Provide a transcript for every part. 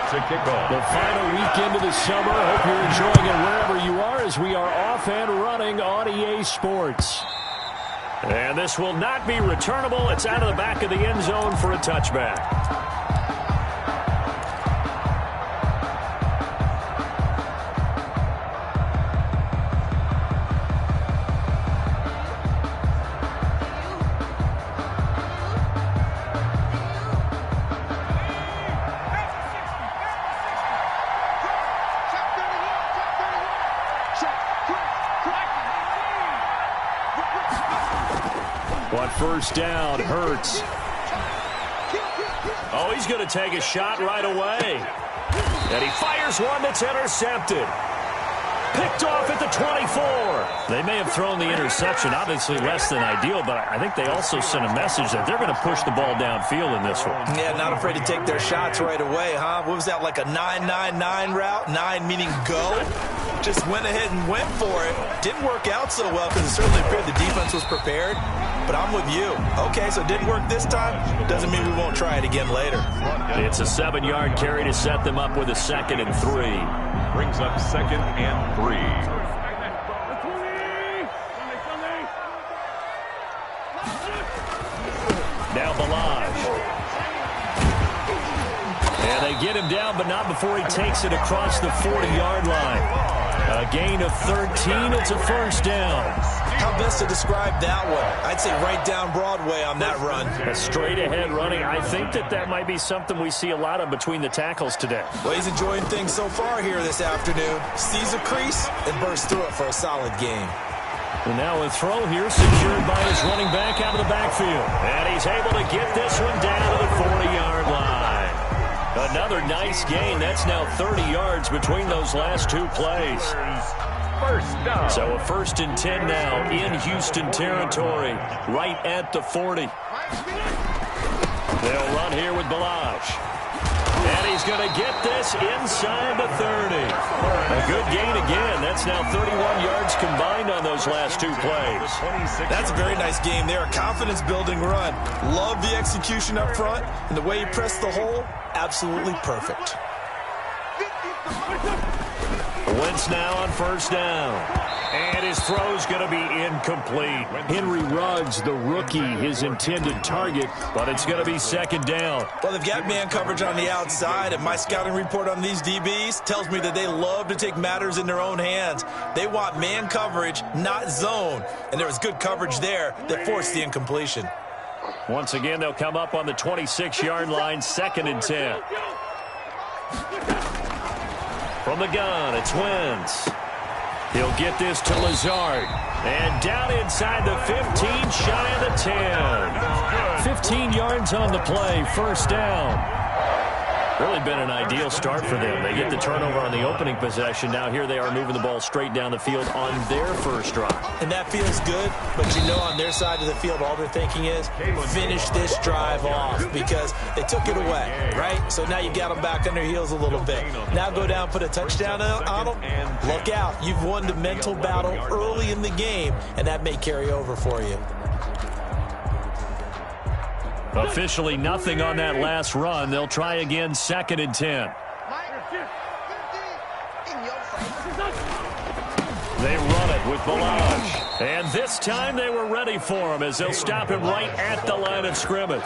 to kick off. The final weekend of the summer. Hope you're enjoying it wherever you are as we are off and running on EA Sports. And this will not be returnable. It's out of the back of the end zone for a touchback. On first down, Hurts. Oh, he's going to take a shot right away. And he fires one that's intercepted. Picked off at the 24. They may have thrown the interception, obviously less than ideal, but I think they also sent a message that they're going to push the ball downfield in this one. Yeah, not afraid to take their shots right away, huh? What was that, like a 9-9-9 route? 9 meaning go? Just went ahead and went for it. Didn't work out so well because it certainly appeared the defense was prepared. But I'm with you. Okay, so it didn't work this time. Doesn't mean we won't try it again later. It's a 7-yard carry to set them up with a 2nd and 3. Brings up 2nd and 3. Now Balaj. And they get him down, but not before he takes it across the 40-yard line. A gain of 13. It's a first down. How best to describe that one? I'd say right down Broadway on that run. A straight-ahead running. I think that might be something we see a lot of between the tackles today. Well, he's enjoying things so far here this afternoon. Sees a crease and bursts through it for a solid gain. And now a throw here secured by his running back out of the backfield. And he's able to get this one down to the 40-yard line. Another nice gain. That's now 30 yards between those last two plays. First down. So a 1st and 10 now in Houston territory, right at the 40. They'll run here with Balaj. And he's going to get this inside the 30. A good gain again. That's now 31 yards combined on those last two plays. That's a very nice game there. A confidence-building run. Love the execution up front. And the way he pressed the hole, absolutely perfect. Wentz now on first down. And his throw's going to be incomplete. Henry Ruggs, the rookie, his intended target, but it's going to be 2nd down. Well, they've got man coverage on the outside, and my scouting report on these DBs tells me that they love to take matters in their own hands. They want man coverage, not zone. And there was good coverage there that forced the incompletion. Once again, they'll come up on the 26-yard line, 2nd and 10. From the gun, it's Wentz. He'll get this to Lazard. And down inside the 15, shy of the 10. 15 yards on the play, first down. Really been an ideal start for them. They get the turnover on the opening possession. Now here they are moving the ball straight down the field on their first drive. And that feels good, but you know on their side of the field all they're thinking is finish this drive off because they took it away, right? So now you got them back on their heels a little bit. Now go down, put a touchdown on them. Look out. You've won the mental battle early in the game, and that may carry over for you. Officially nothing on that last run. They'll try again, 2nd and 10. They run it with Balaj. And this time they were ready for him as they'll stop him right at the line of scrimmage.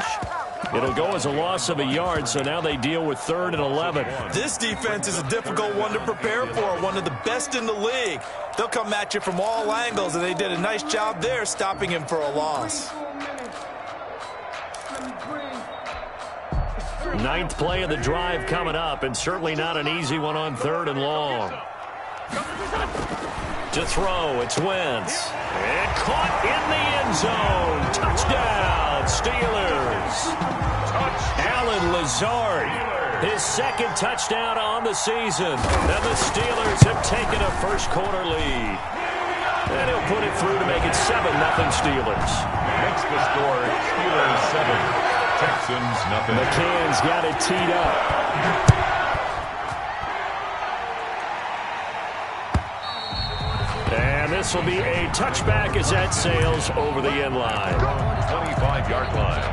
It'll go as a loss of a yard, so now they deal with 3rd and 11. This defense is a difficult one to prepare for, one of the best in the league. They'll come at you from all angles, and they did a nice job there stopping him for a loss. 9th play of the drive coming up, and certainly not an easy one on 3rd and long. To throw, it's Wentz. And caught in the end zone. Touchdown, Steelers. Alan Lazard, his 2nd touchdown on the season. And the Steelers have taken a first-quarter lead. And he'll put it through to make it 7-0 Steelers. Makes the score Steelers 7. Texans nothing. McCann's got it teed up. And this will be a touchback as that sails over the end line. 25-yard line.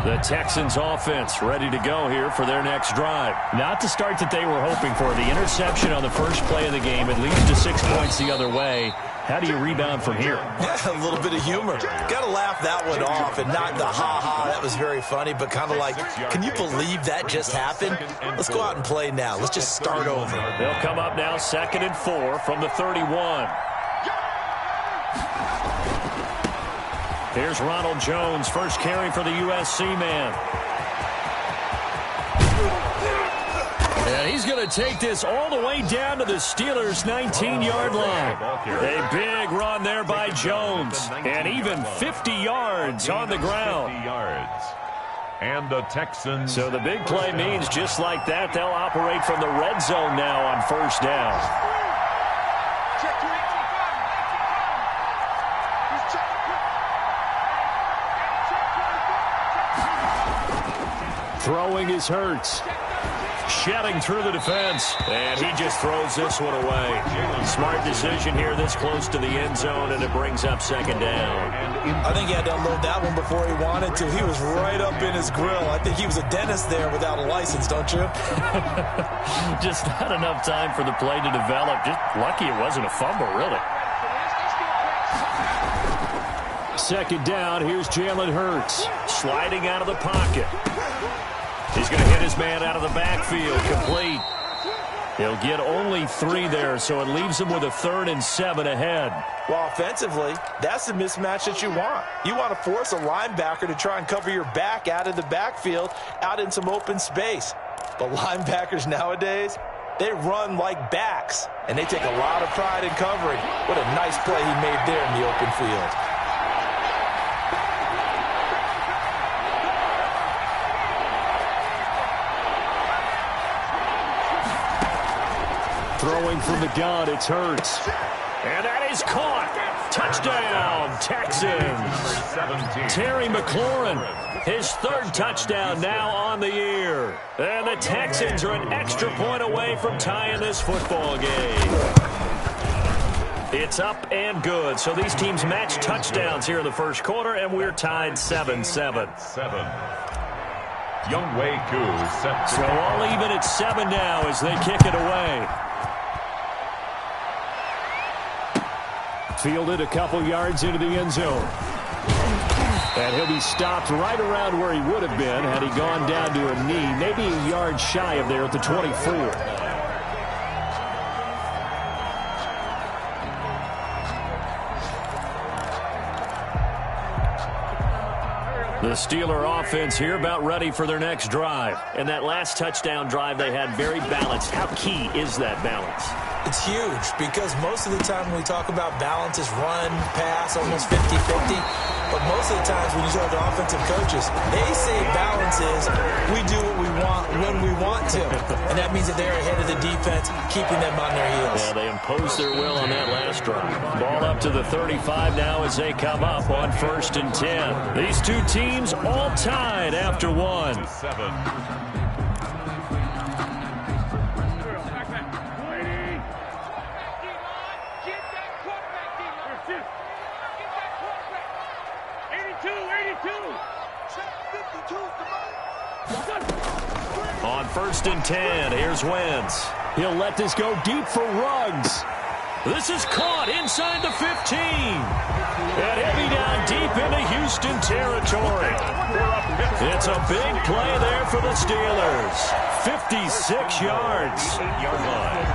The Texans offense ready to go here for their next drive. Not the start that they were hoping for. The interception on the first play of the game. It leads to 6 points the other way. How do you rebound from here? Yeah, a little bit of humor. Got to laugh that one off and not the ha-ha, that was very funny, but kind of like, can you believe that just happened? Let's go out and play now. Let's just start over. They'll come up now 2nd and 4 from the 31. Here's Ronald Jones, first carry for the USC man. And he's going to take this all the way down to the Steelers' 19-yard line. A big run there by Jones. And even 50 yards on the ground. 50 yards. And the Texans. So the big play means just like that, they'll operate from the red zone now on first down. Throwing is Hurts. Shedding through the defense. And he just throws this one away. Smart decision here this close to the end zone, and it brings up 2nd down. I think he had to unload that one before he wanted to. He was right up in his grill. I think he was a dentist there without a license, don't you? Just not enough time for the play to develop. Just lucky it wasn't a fumble, really. 2nd down. Here's Jalen Hurts. Sliding out of the pocket. He's going to hit his man out of the backfield. Complete. He'll get only 3 there, so it leaves him with a 3rd and 7 ahead. Well, offensively, that's the mismatch that you want. You want to force a linebacker to try and cover your back out of the backfield, out in some open space. But linebackers nowadays, they run like backs, and they take a lot of pride in covering. What a nice play he made there in the open field. Throwing from the gun, it's Hurts. And that is caught. Touchdown, Texans. Terry McLaurin, his 3rd touchdown now on the year. And the Texans are an extra point away from tying this football game. It's up and good. So these teams match touchdowns here in the first quarter, and we're tied 7-7. Younghoe Koo set. So all even at 7 now as they kick it away. Fielded a couple yards into the end zone. And he'll be stopped right around where he would have been had he gone down to a knee, maybe a yard shy of there at the 24. The Steeler offense here about ready for their next drive. And that last touchdown drive they had very balanced. How key is that balance? It's huge because most of the time when we talk about balance is run, pass, almost 50-50. But most of the times when you talk to offensive coaches, they say balance is we do what we want when we want to. And that means that they're ahead of the defense, keeping them on their heels. Yeah, they imposed their will on that last drive. Ball up to the 35 now as they come up on 1st and 10. These two teams all tied after 1. 7. On 1st and 10, here's Wentz. He'll let this go deep for Ruggs. This is caught inside the 15. And he'll be down deep into Houston territory. It's a big play there for the Steelers. 56 yards. 8-yard line.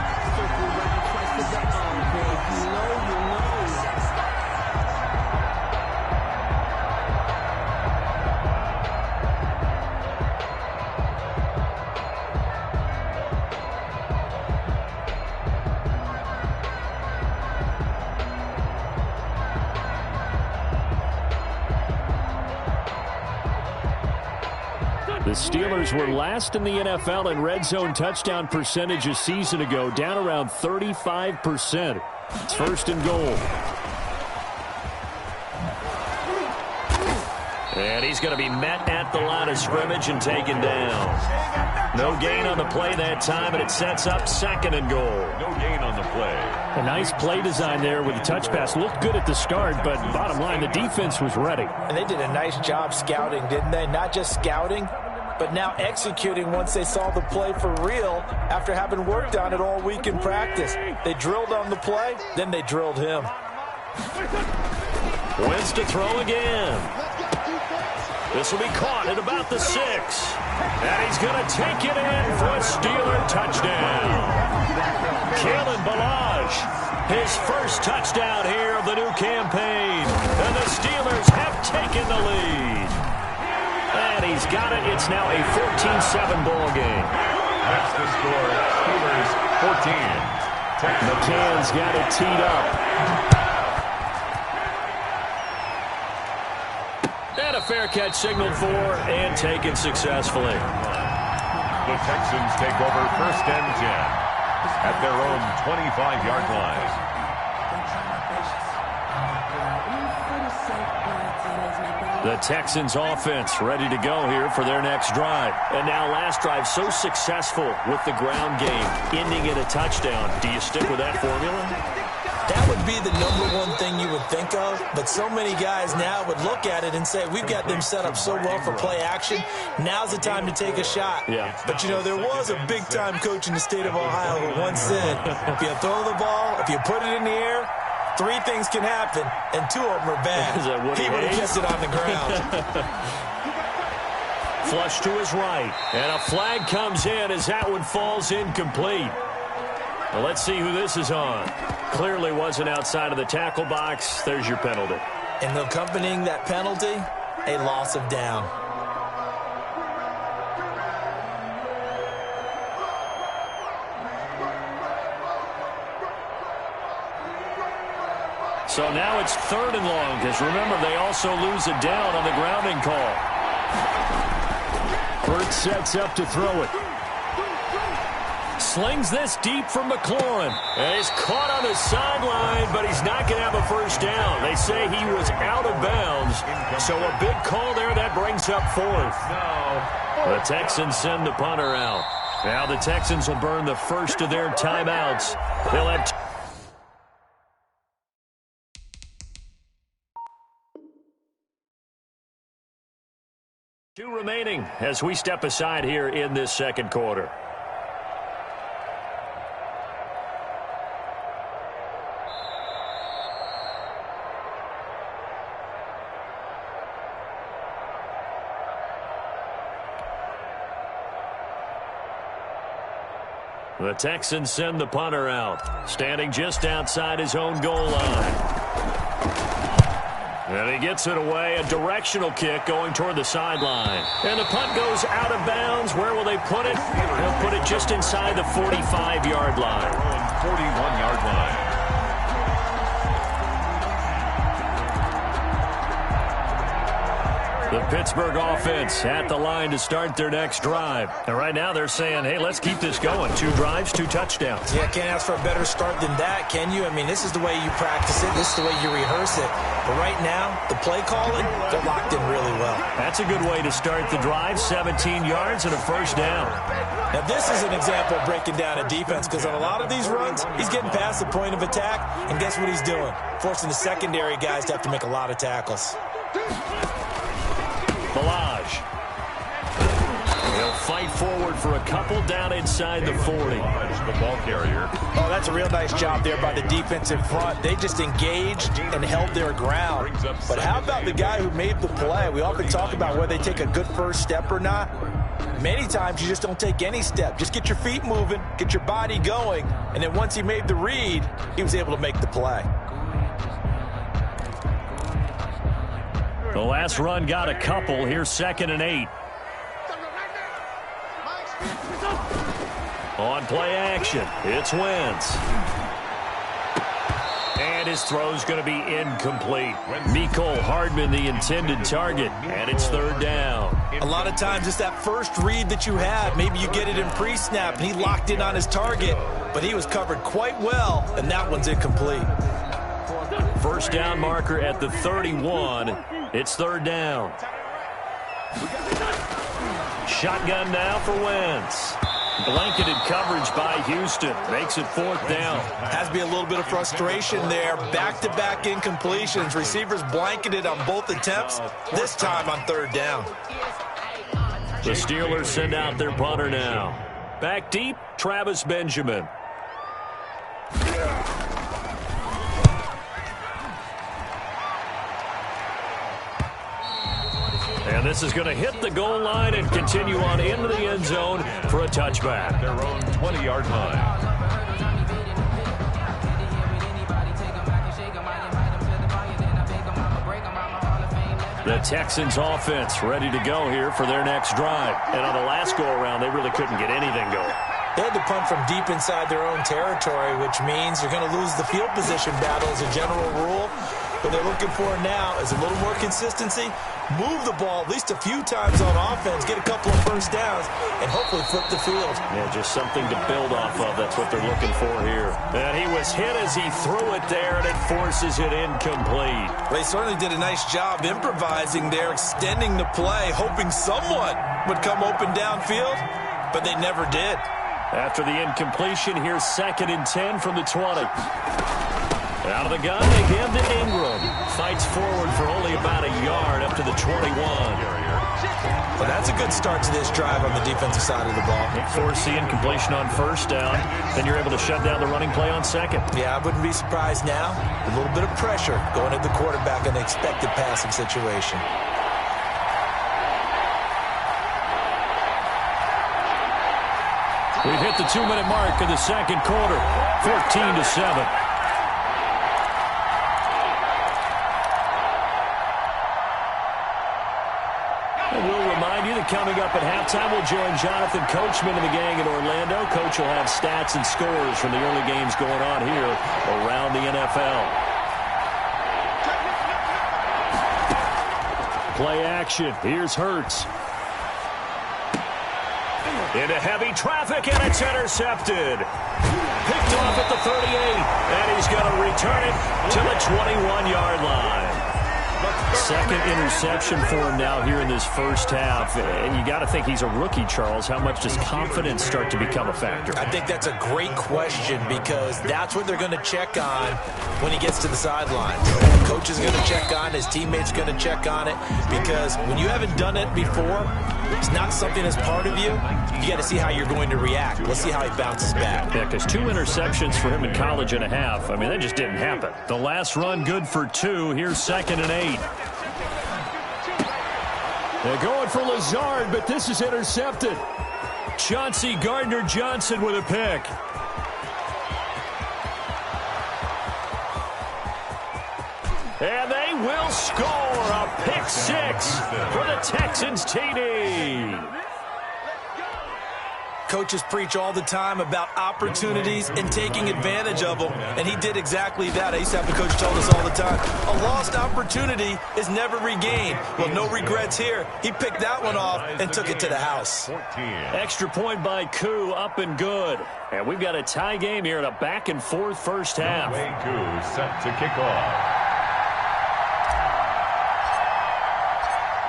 The Steelers were last in the NFL in red zone touchdown percentage a season ago, down around 35%. It's 1st and goal. And he's going to be met at the line of scrimmage and taken down. No gain on the play that time, and it sets up 2nd and goal. No gain on the play. A nice play design there with the touch pass. Looked good at the start, but bottom line, the defense was ready. And they did a nice job scouting, didn't they? Not just scouting, but now executing once they saw the play for real after having worked on it all week in practice. They drilled on the play, then they drilled him. Wins to throw again. This will be caught at about the 6. And he's going to take it in for a Steeler touchdown. Kalen Ballage, his first touchdown here of the new campaign. And the Steelers have taken the lead. And he's got it. It's now a 14-7 ball game. That's the score. Steelers 14. McCann's got it teed up. And a fair catch signaled for and taken successfully. The Texans take over 1st and 10 at their own 25-yard line. The Texans offense ready to go here for their next drive. And now last drive so successful with the ground game, ending in a touchdown. Do you stick with that formula? That would be the #1 thing you would think of, but so many guys now would look at it and say, we've got them set up so well for play action, now's the time to take a shot. Yeah. But, you know, there was a big-time coach in the state of Ohio who once said, if you throw the ball, if you put it in the air, 3 things can happen, and 2 of them are bad. Is that what he would have kept it on the ground. Flush to his right, and a flag comes in as that one falls incomplete. Well, let's see who this is on. Clearly wasn't outside of the tackle box. There's your penalty. And accompanying that penalty, a loss of down. So now it's 3rd and long, because remember, they also lose a down on the grounding call. Burt sets up to throw it. Slings this deep from McLaurin. And he's caught on the sideline, but he's not going to have a first down. They say he was out of bounds. So a big call there. That brings up 4th. The Texans send the punter out. Now the Texans will burn the first of their timeouts. They'll have 2 remaining as we step aside here in this 2nd quarter. The Texans send the punter out, standing just outside his own goal line. And he gets it away, a directional kick going toward the sideline. And the punt goes out of bounds. Where will they put it? They'll put it just inside the 45-yard line. 41-yard line. The Pittsburgh offense at the line to start their next drive. And right now they're saying, hey, let's keep this going. 2 drives, 2 touchdowns. Yeah, can't ask for a better start than that, can you? I mean, this is the way you practice it. This is the way you rehearse it. But right now, the play calling, they're locked in really well. That's a good way to start the drive. 17 yards and a first down. Now, this is an example of breaking down a defense, because on a lot of these runs, he's getting past the point of attack, and guess what he's doing? Forcing the secondary guys to have to make a lot of tackles. Ballage. He'll fight forward for a couple down inside the 40. The ball carrier. Oh, that's a real nice job there by the defense in front. They just engaged and held their ground. But how about the guy who made the play? We often talk about whether they take a good first step or not. Many times you just don't take any step. Just get your feet moving, get your body going, and then once he made the read, he was able to make the play. The last run got a couple. Here's 2nd and 8. On play action, it's Wentz. And his throw's going to be incomplete. Mecole Hardman, the intended target, and it's 3rd down. A lot of times it's that first read that you have. Maybe you get it in pre-snap, and he locked in on his target, but he was covered quite well, and that one's incomplete. First down marker at the 31. It's 3rd down. Shotgun now for Wentz. Blanketed coverage by Houston. Makes it 4th down. Has to be a little bit of frustration there. Back-to-back incompletions. Receivers blanketed on both attempts, this time on 3rd down. The Steelers send out their punter now. Back deep, Travis Benjamin. And this is going to hit the goal line and continue on into the end zone for a touchback. Their own 20-yard line. The Texans offense ready to go here for their next drive. And on the last go-around, they really couldn't get anything going. They had to punt from deep inside their own territory, which means you're going to lose the field position battle as a general rule. What they're looking for now is a little more consistency, move the ball at least a few times on offense, get a couple of first downs, and hopefully flip the field. Yeah, just something to build off of. That's what they're looking for here. And he was hit as he threw it there, and it forces it incomplete. They certainly did a nice job improvising there, extending the play, hoping someone would come open downfield, but they never did. After the incompletion, here's 2nd and 10 from the 20. Out of the gun, they give to Ingram. Fights forward for only about a yard up to the 21. Well, that's a good start to this drive on the defensive side of the ball. Force the incompletion on 1st down. Then you're able to shut down the running play on 2nd. Yeah, I wouldn't be surprised now. A little bit of pressure going at the quarterback in the expected passing situation. We've hit the 2-minute mark of the 2nd quarter. 14-7. Coming up at halftime, we'll join Jonathan Coachman and the gang in Orlando. Coach will have stats and scores from the early games going on here around the NFL. Play action. Here's Hurts. Into heavy traffic, and it's intercepted. Picked off at the 38, and he's going to return it to the 21-yard line. 2nd interception for him now here in this first half. And you got to think he's a rookie, Charles. How much does confidence start to become a factor? I think that's a great question because that's what they're going to check on when he gets to the sidelines. Coach is going to check on, his teammates going to check on it because when you haven't done it before, it's not something that's part of you. You got to see how you're going to react. Let's see how he bounces back. Yeah, because 2 interceptions for him in college and a half. I mean, that just didn't happen. The last run good for 2. Here's 2nd and 8. They're going for Lazard, but this is intercepted. Chauncey Gardner-Johnson with a pick. And they will score a pick 6 for the Texans TD. Coaches preach all the time about opportunities and taking advantage of them, and he did exactly that. I used to have the coach told us all the time, a lost opportunity is never regained. Well, no regrets here. He picked that one off and took it to the house. Extra point by Koo, up and good. And we've got a tie game here in a back-and-forth first half. Koo set to kick off.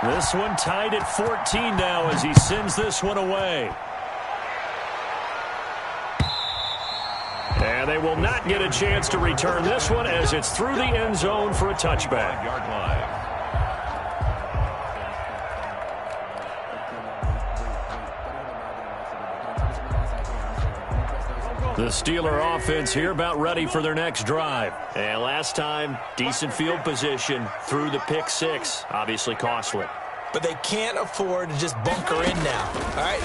This one tied at 14 now as he sends this one away. And they will not get a chance to return this one as it's through the end zone for a touchback. Yard line. The Steeler offense here about ready for their next drive. And last time, decent field position through the pick 6. Obviously costly. But they can't afford to just bunker in now. All right,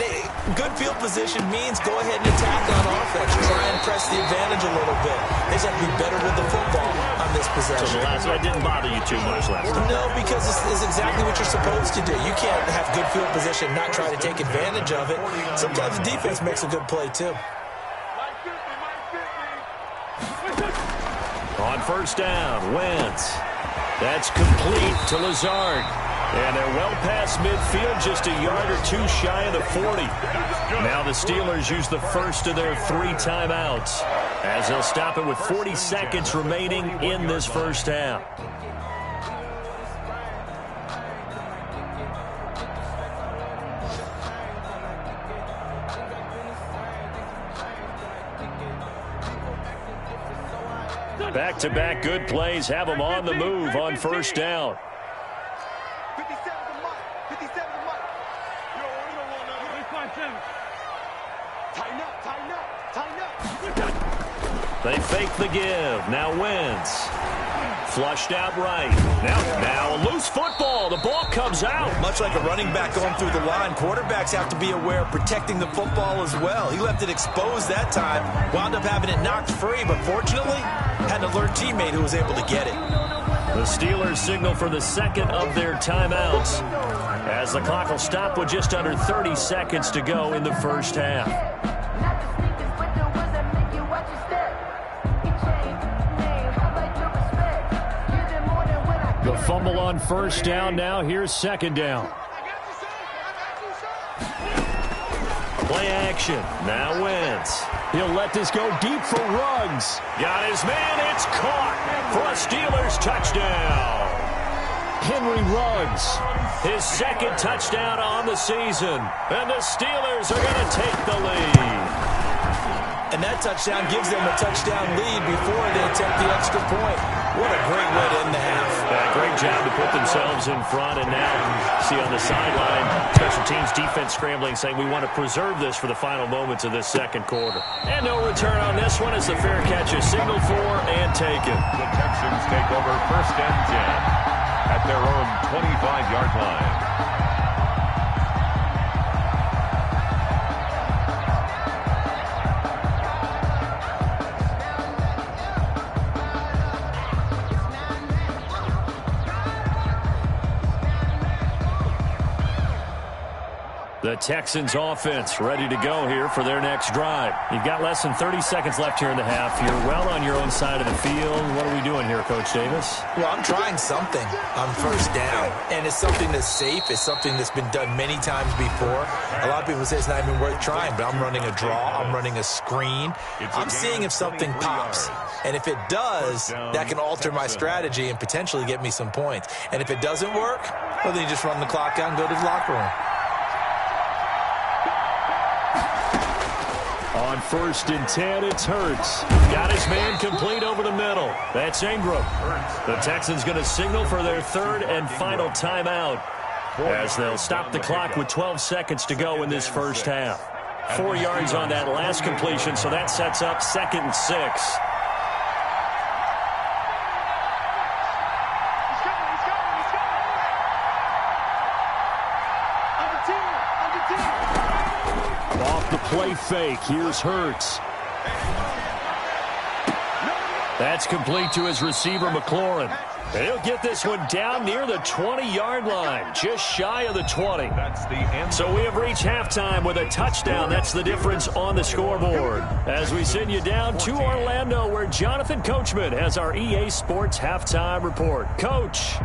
good field position means go ahead and attack on offense. Try and press the advantage a little bit. They just have to be better with the football on this possession. So the last one didn't bother you too much last time? No, because it's exactly what you're supposed to do. You can't have good field position, not try to take advantage of it. Sometimes the defense makes a good play, too. On first down, Wentz. That's complete to Lazard. And they're well past midfield, just a yard or 2 shy of the 40. Now the Steelers use the first of their 3 timeouts as they'll stop it with 40 seconds remaining in this first half. Back-to-back good plays have them on the move on first down. 57 to Mike. 57 to Mike. You don't want that. 5-7. Tighten up, tighten up, tighten up. They fake the give. Now Wentz. Flushed out right. Now a loose football. The ball comes out. Much like a running back going through the line, quarterbacks have to be aware of protecting the football as well. He left it exposed that time. Wound up having it knocked free, but fortunately, had an alert teammate who was able to get it. The Steelers signal for the second of their timeouts as the clock will stop with just under 30 seconds to go in the first half. The fumble on first down now. Here's second down. Play action. Now Wentz. He'll let this go deep for Ruggs. Got his man. It's caught for a Steelers touchdown. Henry Ruggs. His second touchdown on the season. And the Steelers are going to take the lead. And that touchdown gives them a touchdown lead before they attempt the extra point. What a great way to end the half. Yeah, great job to put themselves in front. And now, see on the sideline, special teams defense scrambling, saying we want to preserve this for the final moments of this second quarter. And no return on this one as the fair catch is signaled for and taken. The Texans take over first and 10 at their own 25-yard line. The Texans offense ready to go here for their next drive. You've got less than 30 seconds left here in the half. You're well on your own side of the field. What are we doing here, Coach Davis? Well, I'm trying something on first down, and it's something that's safe. It's something that's been done many times before. A lot of people say it's not even worth trying, but I'm running a draw. I'm running a screen. I'm seeing if something pops. And if it does, that can alter my strategy and potentially get me some points. And if it doesn't work, well, then you just run the clock out and go to the locker room. On first and 10, it's Hurts. Got his man complete over the middle. That's Ingram. The Texans going to signal for their third and final timeout as they'll stop the clock with 12 seconds to go in this first half. 4 yards on that last completion, so that sets up 2nd and 6. Play fake. Here's Hurts. That's complete to his receiver, McLaurin. And he'll get this one down near the 20-yard line, just shy of the 20. So we have reached halftime with a touchdown. That's the difference on the scoreboard. As we send you down to Orlando, where Jonathan Coachman has our EA Sports halftime report. Coach.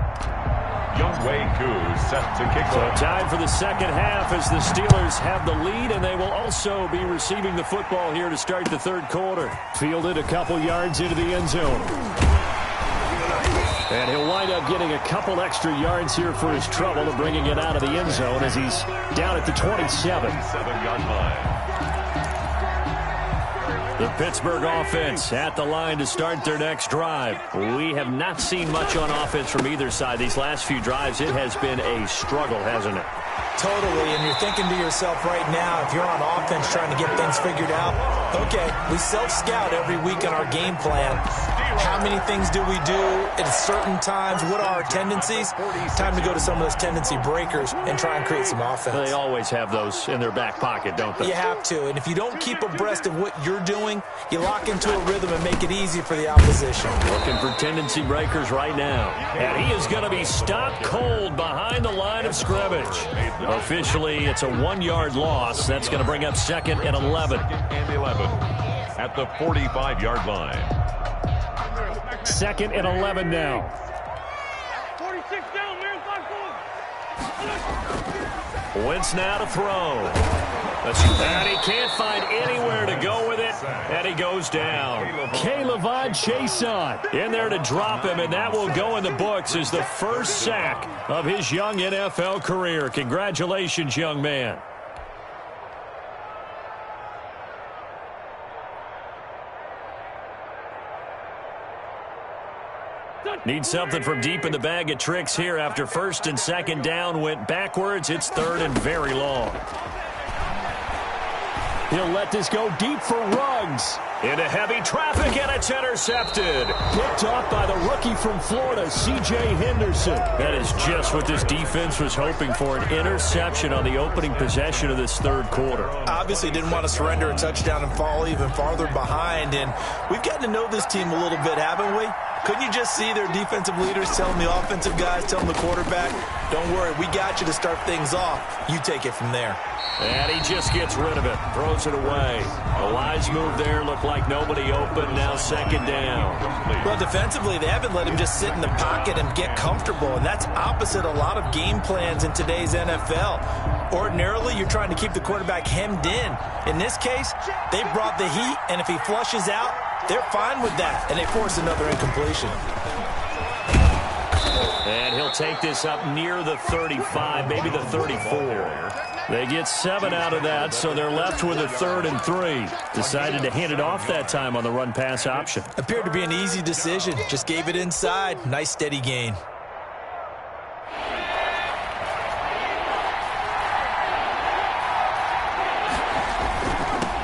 Younghoe Koo set to kick off. So time for the second half as the Steelers have the lead, and they will also be receiving the football here to start the third quarter. Fielded a couple yards into the end zone. And he'll wind up getting a couple extra yards here for his trouble of bringing it out of the end zone as he's down at the 27. 7-yard line. The Pittsburgh offense at the line to start their next drive. We have not seen much on offense from either side. These last few drives, it has been a struggle, hasn't it? Totally, and you're thinking to yourself right now, if you're on offense trying to get things figured out, okay, we self-scout every week on our game plan. How many things do we do at certain times? What are our tendencies? Time to go to some of those tendency breakers and try and create some offense. They always have those in their back pocket, don't they? You have to, and if you don't keep abreast of what you're doing, you lock into a rhythm and make it easy for the opposition. Looking for tendency breakers right now. And he is going to be stopped cold behind the line of scrimmage. Officially, it's a 1-yard loss. That's going to bring up 2nd and 11. 2nd and 11 at the 45-yard line. 2nd and 11 now. 46 down, man. 5-4. Wentz now to throw. And he can't find anywhere to go with it, and he goes down. K'Lavon Chaisson in there to drop him, and that will go in the books as the first sack of his young NFL career. Congratulations, young man. Need something from deep in the bag of tricks here after first and second down went backwards. It's third and very long. He'll let this go deep for Ruggs. Into heavy traffic, and it's intercepted. Picked off by the rookie from Florida, C.J. Henderson. That is just what this defense was hoping for, an interception on the opening possession of this third quarter. Obviously didn't want to surrender a touchdown and fall even farther behind, and we've gotten to know this team a little bit, haven't we? Couldn't you just see their defensive leaders telling the offensive guys, telling the quarterback, don't worry, we got you to start things off. You take it from there. And he just gets rid of it, throws it away. A wise move there, looked like nobody open, now second down. Well, defensively, they haven't let him just sit in the pocket and get comfortable, and that's opposite a lot of game plans in today's NFL. Ordinarily, you're trying to keep the quarterback hemmed in. In this case, they brought the heat, and if he flushes out, they're fine with that, and they force another incompletion. And he'll take this up near the 35, maybe the 34. They get 7 out of that, so they're left with a 3rd and 3. Decided to hand it off that time on the run-pass option. Appeared to be an easy decision. Just gave it inside. Nice, steady gain.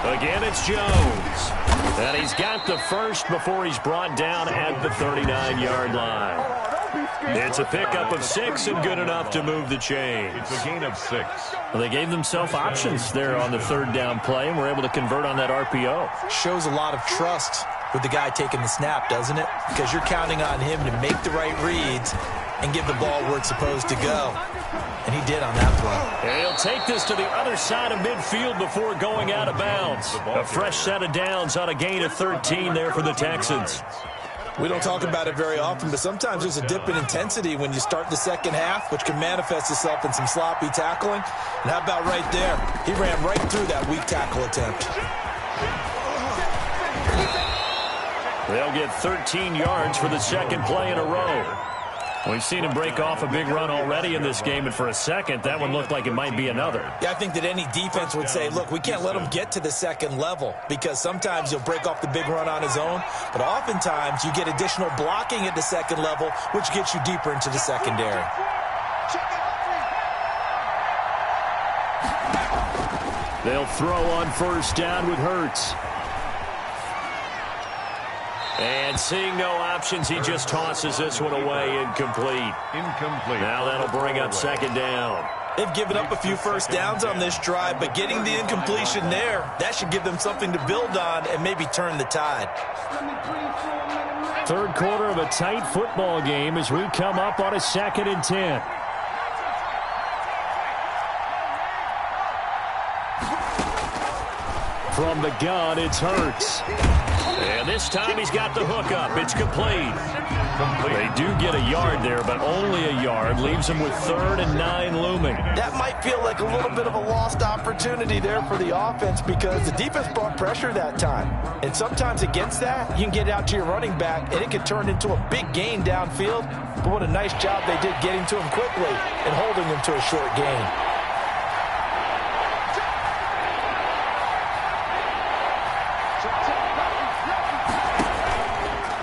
Again, it's Jones. And he's got the first before he's brought down at the 39-yard line. It's a pickup of 6 and good enough to move the chains. It's a gain of 6. Well, they gave themselves options there on the third down play and were able to convert on that RPO. Shows a lot of trust with the guy taking the snap, doesn't it? Because you're counting on him to make the right reads and give the ball where it's supposed to go. And he did on that play. And he'll take this to the other side of midfield before going out of bounds. A fresh set of downs on a gain of 13 there for the Texans. We don't talk about it very often, but sometimes there's a dip in intensity when you start the second half, which can manifest itself in some sloppy tackling. And how about right there? He ran right through that weak tackle attempt. They'll get 13 yards for the second play in a row. We've seen him break off a big run already in this game, and for a second, that one looked like it might be another. Yeah, I think that any defense would say, look, we can't let him get to the second level, because sometimes he'll break off the big run on his own, but oftentimes you get additional blocking at the second level, which gets you deeper into the secondary. They'll throw on first down with Hurts. And seeing no options, he just tosses this one away, incomplete. Now that'll bring up second down. They've given up a few first downs on this drive, but getting the incompletion there, that should give them something to build on and maybe turn the tide. Third quarter of a tight football game as we come up on a 2nd and 10. From the gun, it's Hurts. And this time he's got the hook up. It's complete. They do get a yard there, but only a yard. Leaves them with 3rd and 9 looming. That might feel like a little bit of a lost opportunity there for the offense because the defense brought pressure that time. And sometimes against that, you can get out to your running back, and it can turn into a big gain downfield. But what a nice job they did getting to him quickly and holding him to a short gain.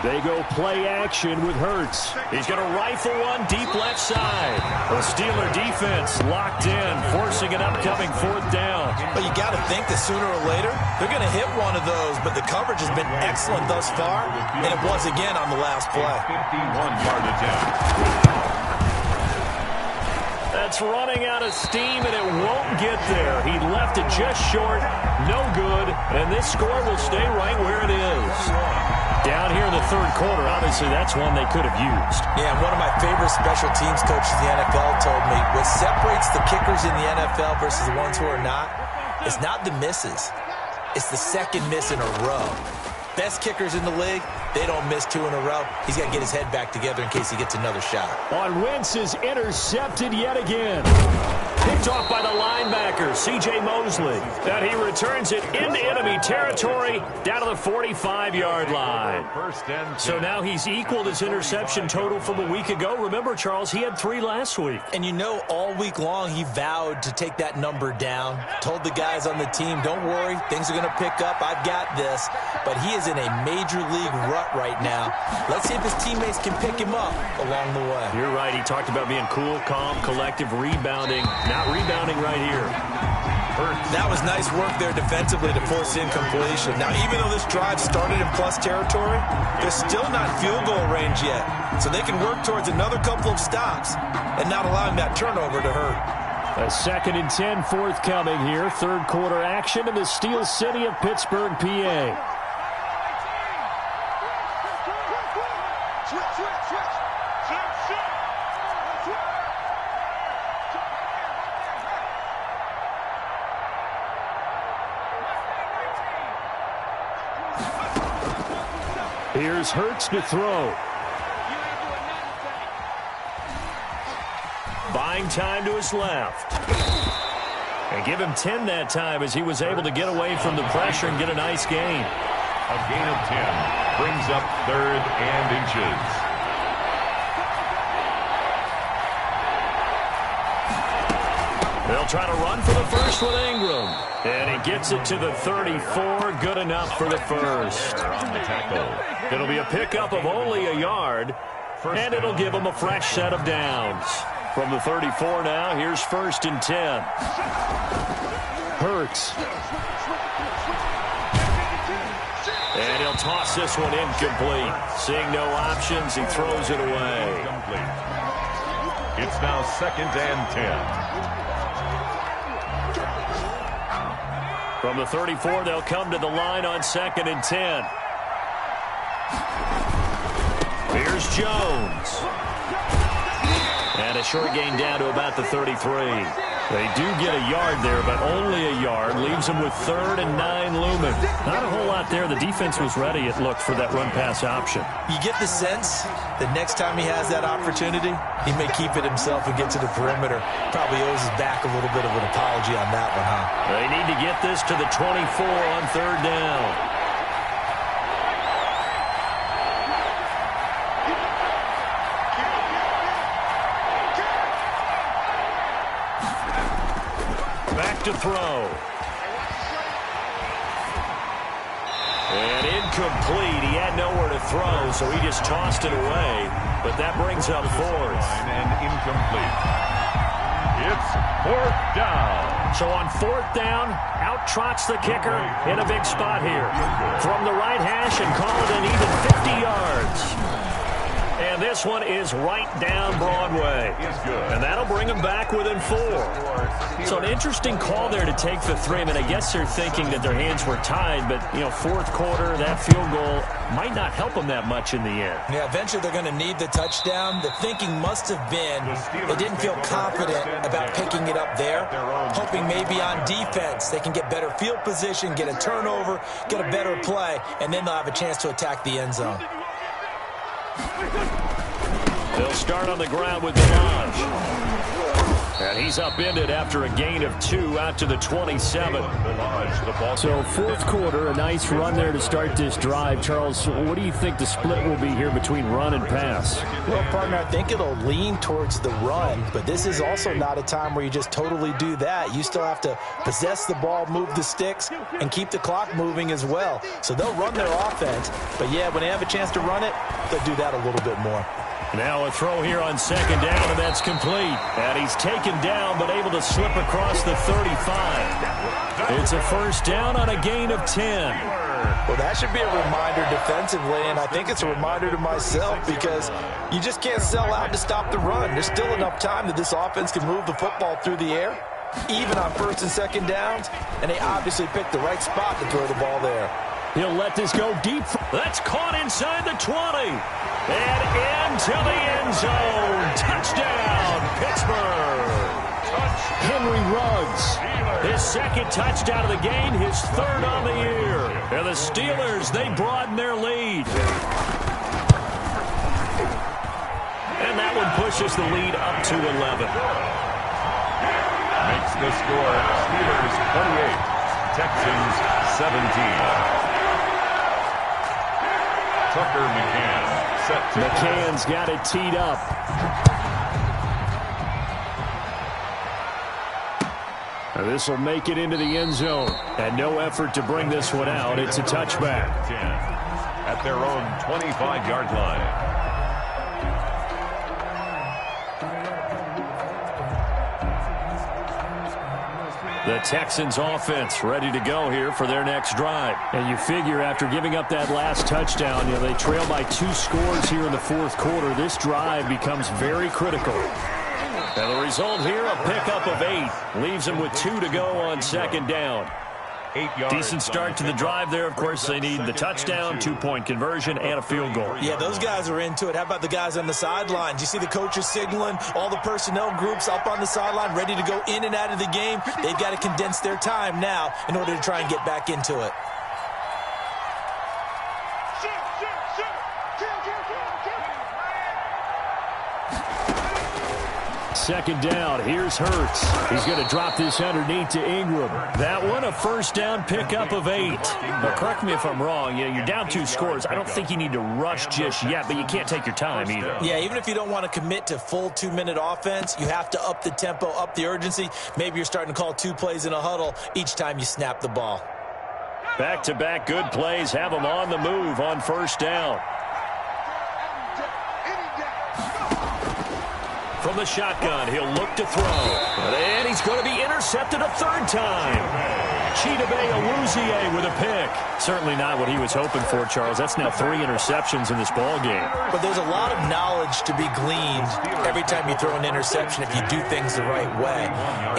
They go play action with Hurts. He's going to rifle one deep left side. The Steeler defense locked in, forcing an upcoming 4th down. But you got to think that sooner or later, they're going to hit one of those, but the coverage has been excellent thus far, and it was again on the last play. 51-yard attempt. That's running out of steam, and it won't get there. He left it just short, no good, and this score will stay right where it is. Down here in the third quarter, obviously that's one they could have used. Yeah, one of my favorite special teams coaches in the NFL told me what separates the kickers in the NFL versus the ones who are not is not the misses. It's the second miss in a row. Best kickers in the league, they don't miss 2 in a row. He's got to get his head back together in case he gets another shot. On Wentz is intercepted yet again. Picked off by the linebacker, C.J. Mosley. And he returns it into enemy territory down to the 45-yard line. So now he's equaled his interception total from a week ago. Remember, Charles, he had 3 last week. And you know, all week long he vowed to take that number down. Told the guys on the team, don't worry, things are going to pick up. I've got this. But he is in a major league rut right now. Let's see if his teammates can pick him up along the way. You're right. He talked about being cool, calm, collective, rebounding. Not rebounding right here. That was nice work there defensively to force incompletion. Now, even though this drive started in plus territory, they're still not field goal range yet. So they can work towards another couple of stops and not allowing that turnover to hurt. A 2nd and 10 forthcoming here. Third quarter action in the Steel City of Pittsburgh, PA. Here's Hurts to throw. Buying time to his left. And give him 10 that time as he was able to get away from the pressure and get a nice gain. A gain of 10 brings up 3rd and inches. They'll try to run for the first with Ingram. And he gets it to the 34. Good enough for the first. On the tackle. It'll be a pickup of only a yard. And it'll give him a fresh set of downs. From the 34 now, here's 1st and 10. Hurts. And he'll toss this one incomplete. Seeing no options, he throws it away. It's now 2nd and 10. From the 34, they'll come to the line on 2nd and 10. Here's Jones. And a short gain down to about the 33. They do get a yard there, but only a yard. Leaves them with 3rd and 9 looming. Not a whole lot there. The defense was ready, it looked, for that run-pass option. You get the sense that next time he has that opportunity, he may keep it himself and get to the perimeter. Probably owes his back a little bit of an apology on that one, huh? They need to get this to the 24 on 3rd down. To throw. And incomplete. He had nowhere to throw, so he just tossed it away. But that brings up 4th. And incomplete. It's 4th down. So on 4th down, out trots the kicker in a big spot here. From the right hash and call it an even 50 yards. And this one is right down Broadway. And that'll bring them back within 4. So an interesting call there to take the 3. I mean, I guess they're thinking that their hands were tied, but, you know, 4th quarter, that field goal might not help them that much in the end. Yeah, eventually they're going to need the touchdown. The thinking must have been they didn't feel confident about picking it up there, hoping maybe on defense they can get better field position, get a turnover, get a better play, and then they'll have a chance to attack the end zone. They'll start on the ground with Delage. And he's upended after a gain of 2 out to the 27. So 4th quarter, a nice run there to start this drive. Charles, what do you think the split will be here between run and pass? Well, partner, I think it'll lean towards the run, but this is also not a time where you just totally do that. You still have to possess the ball, move the sticks, and keep the clock moving as well. So they'll run their offense, but yeah, when they have a chance to run it, they'll do that a little bit more. Now a throw here on 2nd down, and that's complete. And he's taken down, but able to slip across the 35. It's a 1st down on a gain of 10. Well, that should be a reminder defensively, and I think it's a reminder to myself because you just can't sell out to stop the run. There's still enough time that this offense can move the football through the air, even on 1st and 2nd downs, and they obviously picked the right spot to throw the ball there. He'll let this go deep. That's caught inside the 20. And into the end zone. Touchdown, Pittsburgh. Henry Ruggs. His 2nd touchdown of the game, his 3rd on the year. And the Steelers, they broaden their lead. And that one pushes the lead up to 11. the score, Steelers 28, Texans 17. Tucker McCann set to McCann's got it teed up. This will make it into the end zone. And no effort to bring this one out. It's a touchback. 10 at their own 25-yard line. The Texans offense ready to go here for their next drive. And you figure after giving up that last touchdown, they trail by 2 scores here in the fourth quarter. This drive becomes very critical. And the result here, a pickup of 8. Leaves them with 2 to go on second down. 8 yards. Decent start to the drive there. Of course, they need the touchdown, 2-point conversion, and a field goal. Yeah, those guys are into it. How about the guys on the sidelines? You see the coaches signaling, all the personnel groups up on the sideline ready to go in and out of the game. They've got to condense their time now in order to try and get back into it. Second down. Here's Hurts. He's going to drop this underneath to Ingram. That one, a first down pickup of 8. But correct me if I'm wrong. You're down 2 scores. I don't think you need to rush just yet, but you can't take your time either. Yeah, even if you don't want to commit to full 2-minute offense, you have to up the tempo, up the urgency. Maybe you're starting to call 2 plays in a huddle each time you snap the ball. Back-to-back good plays have them on the move on first down. From the shotgun, he'll look to throw. And he's going to be intercepted a 3rd time. Chidobe Awuzie with a pick. Certainly not what he was hoping for, Charles. That's now 3 interceptions in this ball game. But there's a lot of knowledge to be gleaned every time you throw an interception if you do things the right way.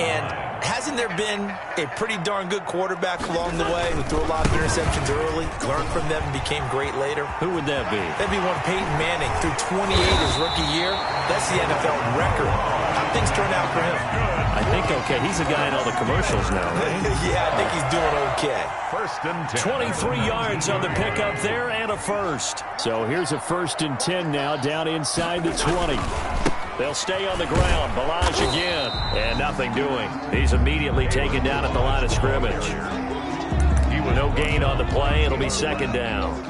And hasn't there been a pretty darn good quarterback along the way who threw a lot of interceptions early, learned from them, and became great later? Who would that be? That'd be one Peyton Manning. Threw 28 his rookie year. That's the NFL record. How things turn out for him? I think okay. He's a guy in all the commercials now, right? Yeah, I think he's doing okay. First and 10. 23 yards on the pickup there and a first. So here's a 1st and 10 now down inside the 20. They'll stay on the ground. Balaj again. And nothing doing. He's immediately taken down at the line of scrimmage. No gain on the play. It'll be second down.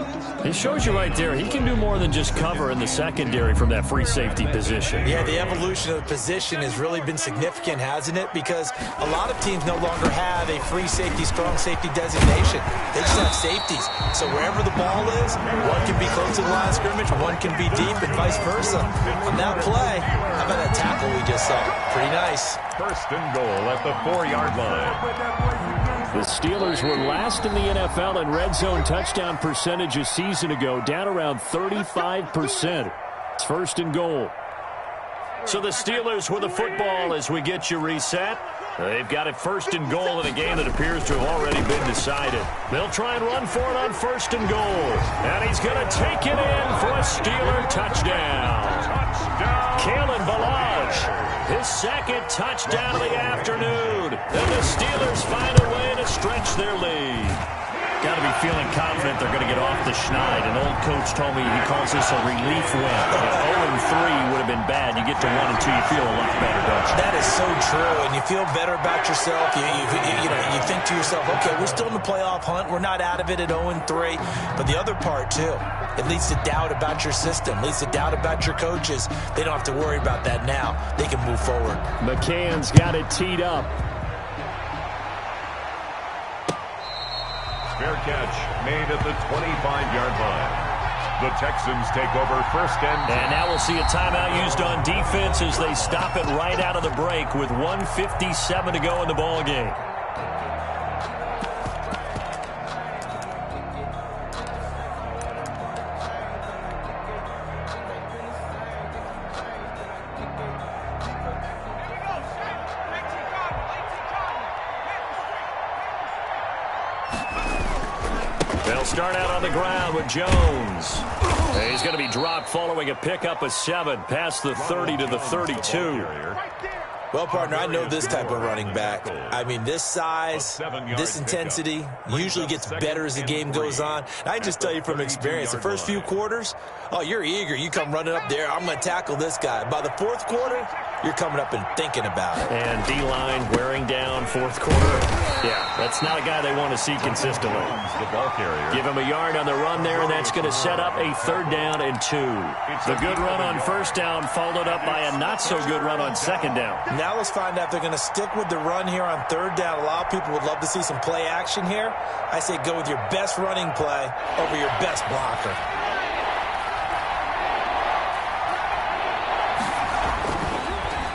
It shows you right there, he can do more than just cover in the secondary from that free safety position. Yeah, the evolution of the position has really been significant, hasn't it? Because a lot of teams no longer have a free safety, strong safety designation. They just have safeties. So wherever the ball is, one can be close to the line of scrimmage, one can be deep, and vice versa. On that play, how about that tackle we just saw? Pretty nice. First and goal at the 4-yard line. The Steelers were last in the NFL in red zone touchdown percentage a season ago, down around 35%. It's first and goal. So the Steelers with the football as we get you reset. They've got it first and goal in a game that appears to have already been decided. They'll try and run for it on first and goal. And he's going to take it in for a Steeler touchdown. Kalen Balaj, his 2nd touchdown of the afternoon. And the Steelers find a way to stretch their lead. Got to be feeling confident they're going to get off the schneid. An old coach told me he calls this a relief win. If 0-3 would have been bad, you get to 1-2, you feel a lot better, don't you? That is so true, and you feel better about yourself. You think to yourself, okay, we're still in the playoff hunt. We're not out of it at 0-3. But the other part, too, it leads to doubt about your system, leads to doubt about your coaches. They don't have to worry about that now. They can move forward. McCann's got it teed up. Fair catch made at the 25-yard line. The Texans take over first and 10. And now we'll see a timeout used on defense as they stop it right out of the break with 1:57 to go in the ball game. They'll start out on the ground with Jones. He's going to be dropped following a pickup of 7 past the 30 to the 32. Well, partner, I know this type of running back. I mean, this size, this intensity usually gets better as the game goes on. And I can just tell you from experience, the first few quarters, oh, you're eager. You come running up there, I'm going to tackle this guy. By the 4th quarter, you're coming up and thinking about it. And D-line wearing down fourth quarter. Yeah, that's not a guy they want to see consistently. The ball carrier. Give him a yard on the run there, and that's going to set up a 3rd down and 2. The good run on 1st down followed up by a not-so-good run on 2nd down. Now let's find out if they're going to stick with the run here on 3rd down. A lot of people would love to see some play action here. I say go with your best running play over your best blocker.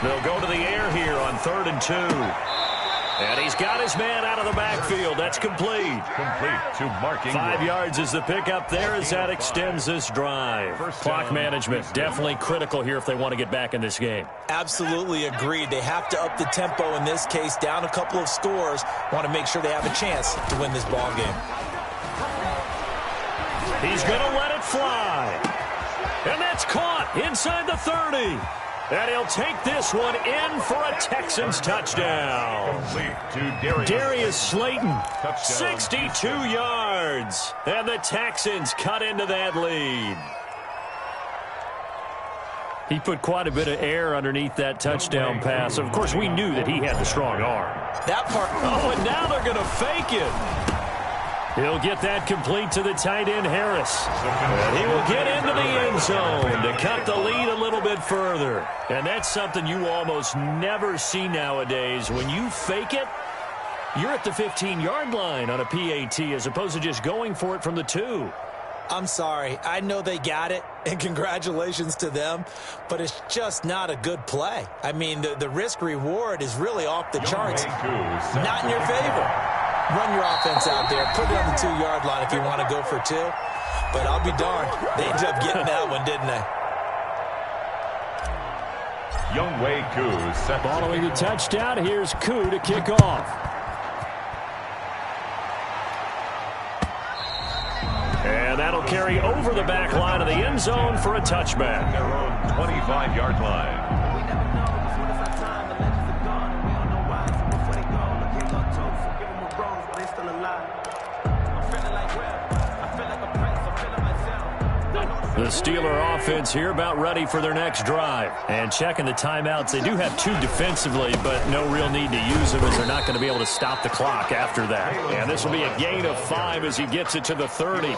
They'll go to the air here on 3rd and 2. And he's got his man out of the backfield. That's complete. Complete to marking. 5 yards is the pickup there as that extends this drive. Clock management definitely critical here if they want to get back in this game. Absolutely agreed. They have to up the tempo in this case, down a couple of scores. Want to make sure they have a chance to win this ball game. He's going to let it fly. And that's caught inside the 30. And he'll take this one in for a Texans touchdown. Complete to Darius Slayton, Touchdown. 62 yards. And the Texans cut into that lead. He put quite a bit of air underneath that touchdown pass. Of course, we knew that he had the strong arm. That part. Oh, and now they're going to fake it. He'll get that complete to the tight end, Harris. And he will get into the end zone to cut the lead a little bit further. And that's something you almost never see nowadays. When you fake it, you're at the 15-yard line on a PAT as opposed to just going for it from the 2. I'm sorry. I know they got it, and congratulations to them, but it's just not a good play. I mean, the risk-reward is really off the charts. Not in your favor. Run your offense out there. Put it on the 2-yard line if you want to go for 2. But I'll be darned. They ended up getting that one, didn't they? Younghoe Koo set. Following the touchdown, here's Koo to kick off. And that'll carry over the back line of the end zone for a touchback. Their own 25-yard line. The Steeler offense here about ready for their next drive. And checking the timeouts, they do have 2 defensively, but no real need to use them as they're not going to be able to stop the clock after that. And this will be a gain of 5 as he gets it to the 30.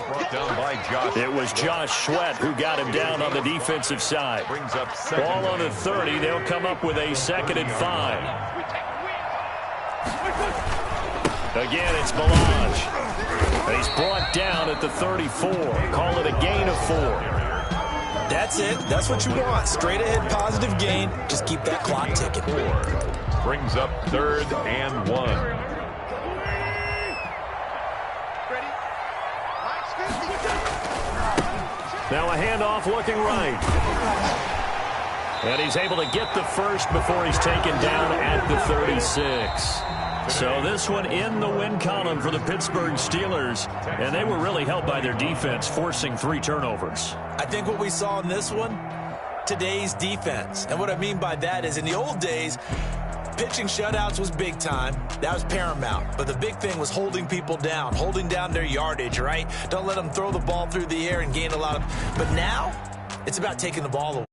It was Josh Sweat who got him down on the defensive side. Ball on the 30. They'll come up with a 2nd and 5. Again, it's Melange. And he's brought down at the 34. Call it a gain of 4. That's it. That's what you want. Straight ahead positive gain. Just keep that clock ticking. Brings up 3rd and 1. Now a handoff looking right. And he's able to get the first before he's taken down at the 36. So this one in the win column for the Pittsburgh Steelers. And they were really helped by their defense, forcing 3 turnovers. I think what we saw in this one, today's defense. And what I mean by that is in the old days, pitching shutouts was big time. That was paramount. But the big thing was holding people down, holding down their yardage, right? Don't let them throw the ball through the air and gain a lot of. But now, it's about taking the ball away.